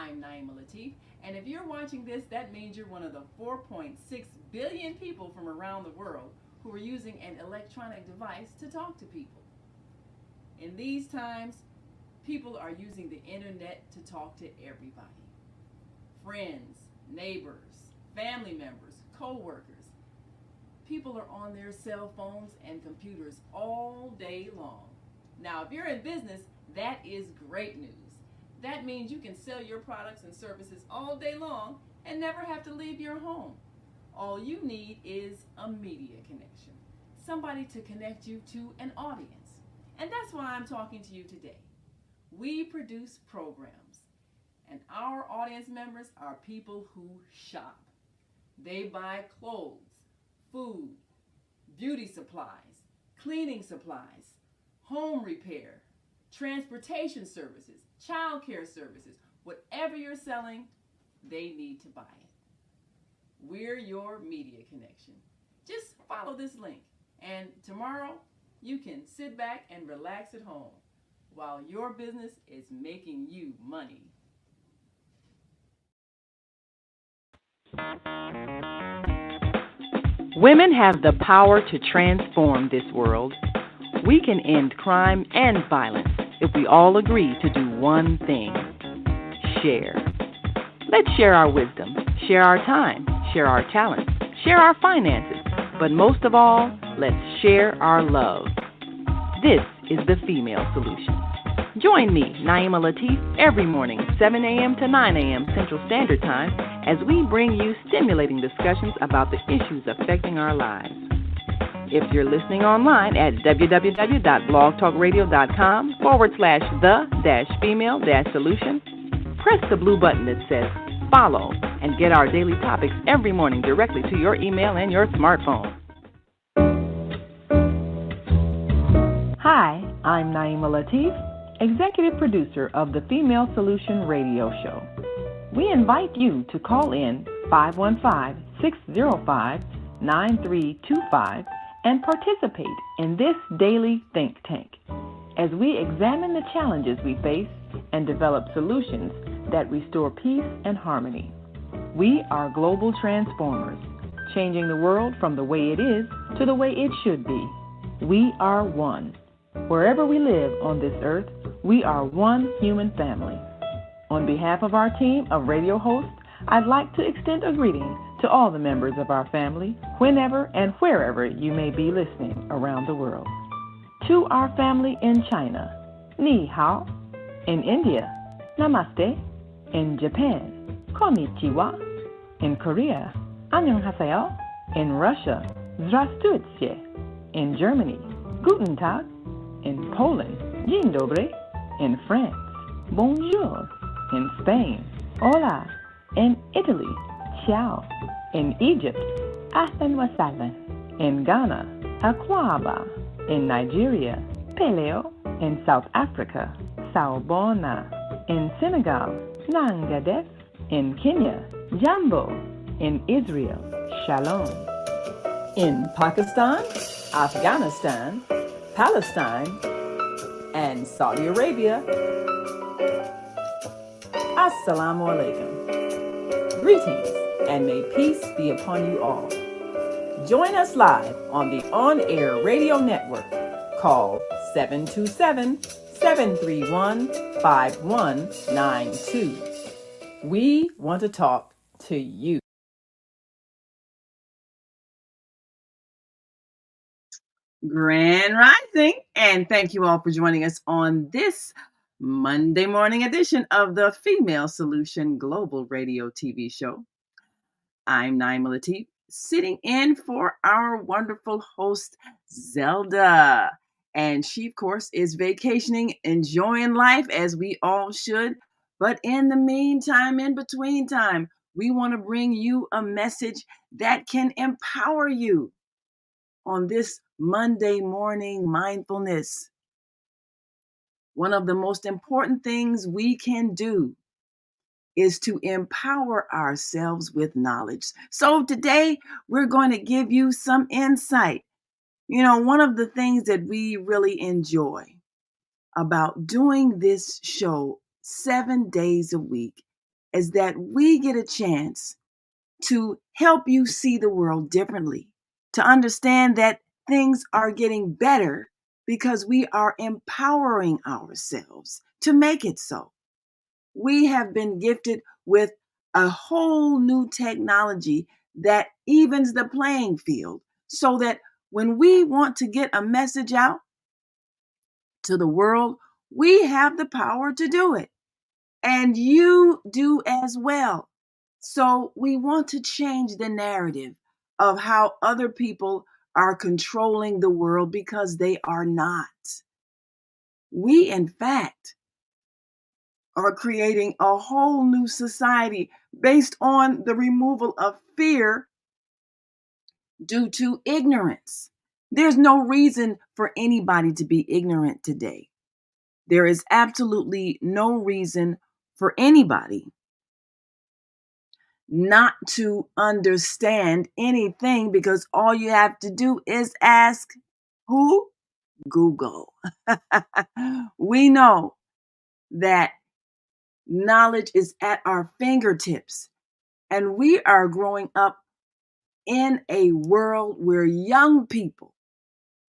I'm Naima Latif, and if you're watching this, that means you're one of the 4.6 billion people from around the world who are using an electronic device to talk to people. In these times, people are using the internet to talk to everybody: friends, neighbors, family members, co workers. People are on their cell phones and computers all day long. Now, if you're in business, that is great news. That means you can sell your products and services all day long and never have to leave your home. All you need is a media connection, somebody to connect you to an audience. And that's why I'm talking to you today. We produce programs, and our audience members are people who shop. They buy clothes, food, beauty supplies, cleaning supplies, home repair, transportation services, child care services. Whatever you're selling, they need to buy it. We're your media connection. Just follow this link, and tomorrow you can sit back and relax at home while your business is making you money. Women have the power to transform this world. We can end crime and violence if we all agree to do one thing: share. Let's share our wisdom, share our time, share our talents, share our finances, but most of all, let's share our love. This is the Female Solution. Join me, Naima Latif, every morning, 7 a.m. to 9 a.m. Central Standard Time, as we bring you stimulating discussions about the issues affecting our lives. If you're listening online at www.blogtalkradio.com/the-female-solution, press the blue button that says follow and get our daily topics every morning directly to your email and your smartphone. Hi, I'm Naima Latif, executive producer of the Female Solution radio show. We invite you to call in 515-605-9325 and participate in this daily think tank as we examine the challenges we face and develop solutions that restore peace and harmony. We are global transformers, changing the world from the way it is to the way it should be. We are one. Wherever we live on this earth, we are one human family. On behalf of our team of radio hosts, I'd like to extend a greeting to all the members of our family, whenever and wherever you may be listening around the world. To our family in China, Ni Hao. In India, Namaste. In Japan, Konnichiwa. In Korea, Annyeonghaseyo. In Russia, Здравствуйте. In Germany, Guten Tag. In Poland, Dzień dobry. In France, Bonjour. In Spain, Hola. In Italy, Ciao. In Egypt, Ahlan wa sahlan. In Ghana, Akwaba. In Nigeria, Peleo. In South Africa, Sawubona. In Senegal, Nangadef. In Kenya, Jambo. In Israel, Shalom. In Pakistan, Afghanistan, Palestine, and Saudi Arabia, Assalamu alaikum. Greetings, and may peace be upon you all. Join us live on the on-air radio network called 727-731-5192. We want to talk to you. Grand Rising, and thank you all for joining us on this Monday morning edition of the Female Solution Global Radio TV show. I'm Naima Latif, sitting in for our wonderful host, Zelda. And she, of course, is vacationing, enjoying life as we all should. But in the meantime, in between time, we want to bring you a message that can empower you on this Monday morning mindfulness. One of the most important things we can do is to empower ourselves with knowledge. So today we're going to give you some insight. You know, one of the things that we really enjoy about doing this show 7 days a week is that we get a chance to help you see the world differently, to understand that things are getting better because we are empowering ourselves to make it so. We have been gifted with a whole new technology that evens the playing field so that when we want to get a message out to the world, we have the power to do it. And you do as well. So we want to change the narrative of how other people are controlling the world because they are not. We, in fact, are creating a whole new society based on the removal of fear due to ignorance. There's no reason for anybody to be ignorant today. There is absolutely no reason for anybody not to understand anything because all you have to do is ask who? Google. We know that knowledge is at our fingertips, and we are growing up in a world where young people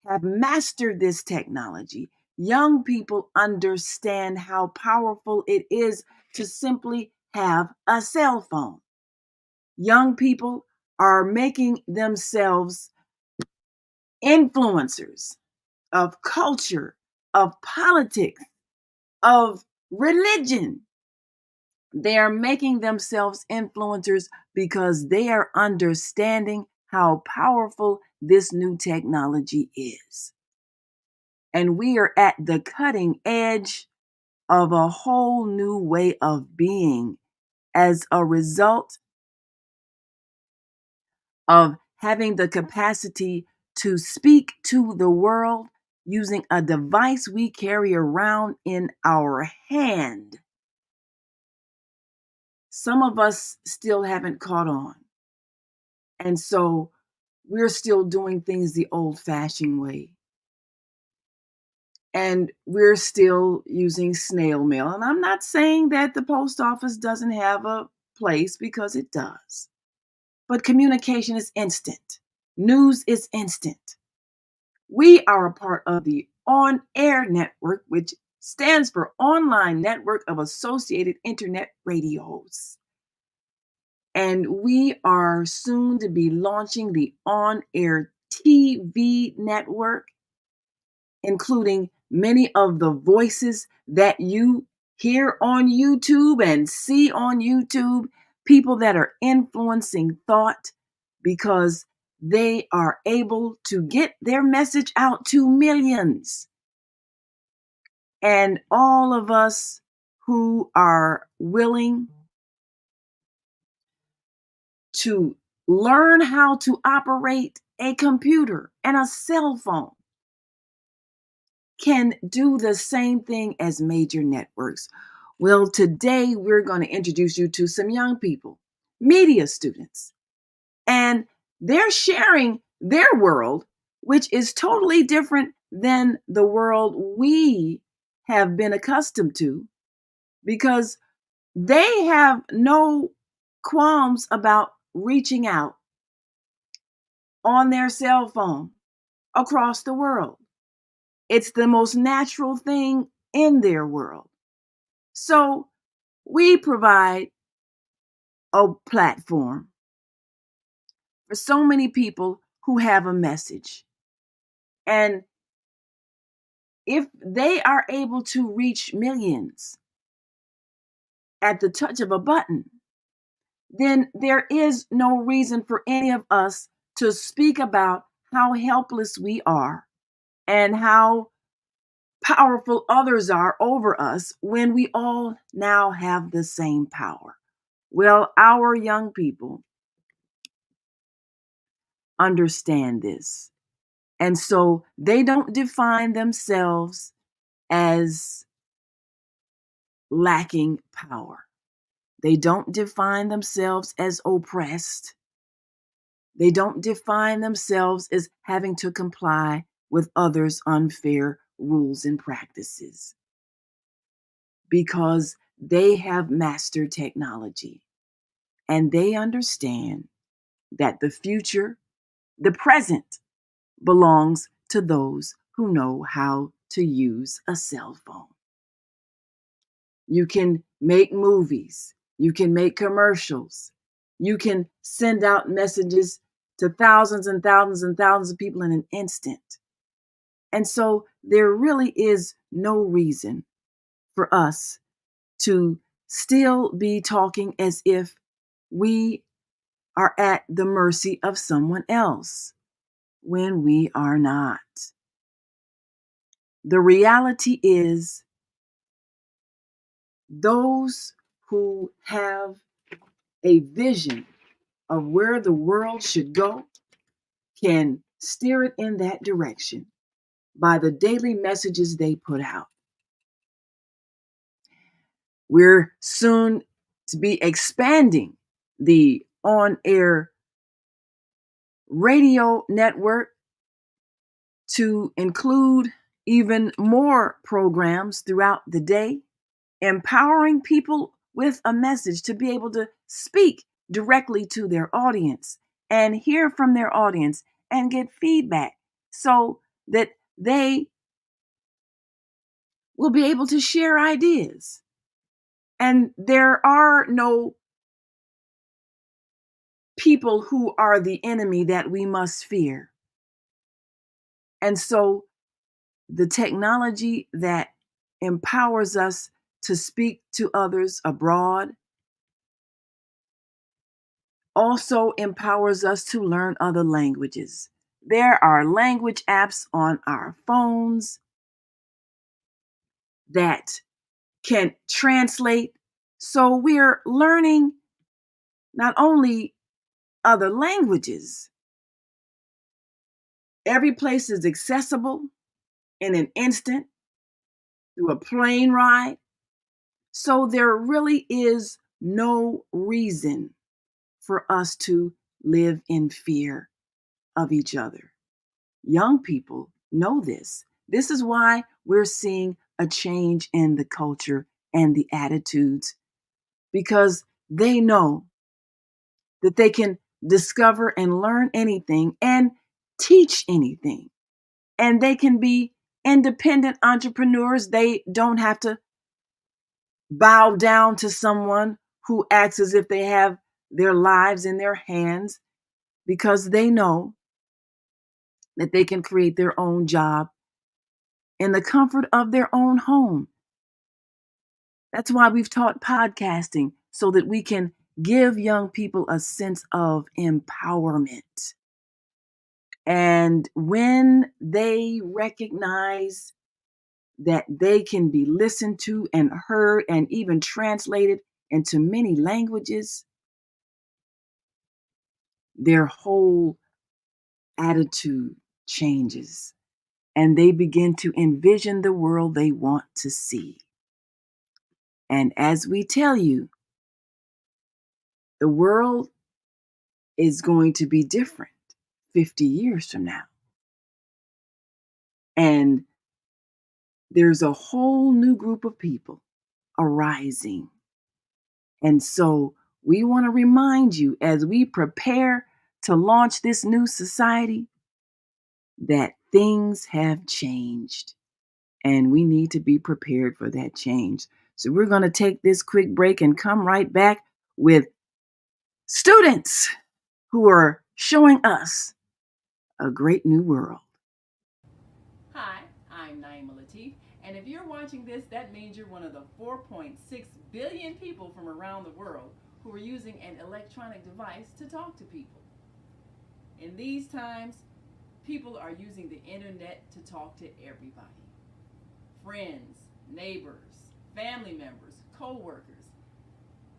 have mastered this technology. Young people understand how powerful it is to simply have a cell phone. Young people are making themselves influencers of culture, of politics, of religion. They are making themselves influencers because they are understanding how powerful this new technology is. And we are at the cutting edge of a whole new way of being as a result of having the capacity to speak to the world using a device we carry around in our hand. Some of us still haven't caught on. And so we're still doing things the old fashioned way. And we're still using snail mail. And I'm not saying that the post office doesn't have a place because it does. But communication is instant, news is instant. We are a part of the On Air Network, which stands for Online Network of Associated Internet Radios. And we are soon to be launching the On Air TV network, including many of the voices that you hear on YouTube and see on YouTube, people that are influencing thought because they are able to get their message out to millions. And all of us who are willing to learn how to operate a computer and a cell phone can do the same thing as major networks. Well, today we're going to introduce you to some young people, media students, and they're sharing their world, which is totally different than the world we have been accustomed to, because they have no qualms about reaching out on their cell phone across the world. It's the most natural thing in their world. So we provide a platform for so many people who have a message. And if they are able to reach millions at the touch of a button, then there is no reason for any of us to speak about how helpless we are and how powerful others are over us when we all now have the same power. Well, our young people understand this. And so they don't define themselves as lacking power. They don't define themselves as oppressed. They don't define themselves as having to comply with others' unfair rules and practices, because they have mastered technology and they understand that the future, the present, belongs to those who know how to use a cell phone. You can make movies, you can make commercials, you can send out messages to thousands and thousands and thousands of people in an instant. And so there really is no reason for us to still be talking as if we are at the mercy of someone else when we are not. The reality is, those who have a vision of where the world should go can steer it in that direction by the daily messages they put out. We're soon to be expanding the on air radio network to include even more programs throughout the day, empowering people with a message to be able to speak directly to their audience and hear from their audience and get feedback so that they will be able to share ideas. And there are no people who are the enemy that we must fear. And so the technology that empowers us to speak to others abroad also empowers us to learn other languages. There are language apps on our phones that can translate. So we're learning not only other languages, every place is accessible in an instant through a plane ride. So there really is no reason for us to live in fear of each other. Young people know this. This is why we're seeing a change in the culture and the attitudes, because they know that they can discover and learn anything and teach anything. And they can be independent entrepreneurs. They don't have to bow down to someone who acts as if they have their lives in their hands, because they know that they can create their own job in the comfort of their own home. That's why we've taught podcasting, so that we can give young people a sense of empowerment. And when they recognize that they can be listened to and heard and even translated into many languages, their whole attitude changes and they begin to envision the world they want to see. And as we tell you, the world is going to be different 50 years from now. And there's a whole new group of people arising. And so we want to remind you, as we prepare to launch this new society, that things have changed and we need to be prepared for that change. So we're going to take this quick break and come right back with students who are showing us a great new world. Hi, I'm Naima Latif, and if you're watching this, that means you're one of the 4.6 billion people from around the world who are using an electronic device to talk to people. In these times, people are using the internet to talk to everybody. Friends, neighbors, family members, co-workers.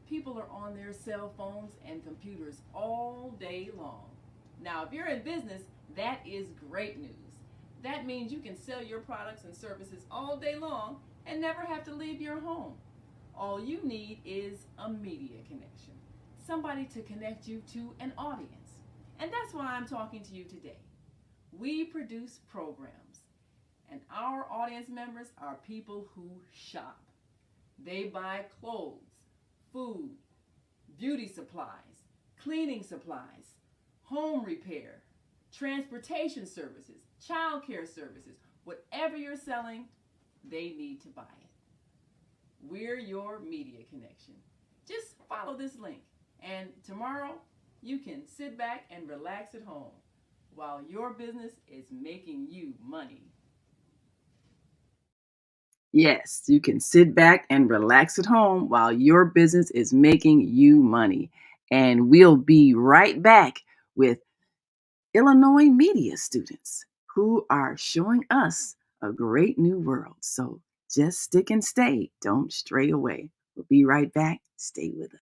People are on their cell phones and computers all day long. Now, if you're in business, that is great news. That means you can sell your products and services all day long and never have to leave your home. All you need is a media connection, somebody to connect you to an audience. And that's why I'm talking to you today. We produce programs, and our audience members are people who shop. They buy clothes, food, beauty supplies, cleaning supplies, home repair, transportation services, childcare services. Whatever you're selling, they need to buy it. We're your media connection. Just follow this link, and tomorrow you can sit back and relax at home while your business is making you money. Yes, you can sit back and relax at home while your business is making you money. And we'll be right back with Illinois media students who are showing us a great new world. So just stick and stay. Don't stray away. We'll be right back. Stay with us.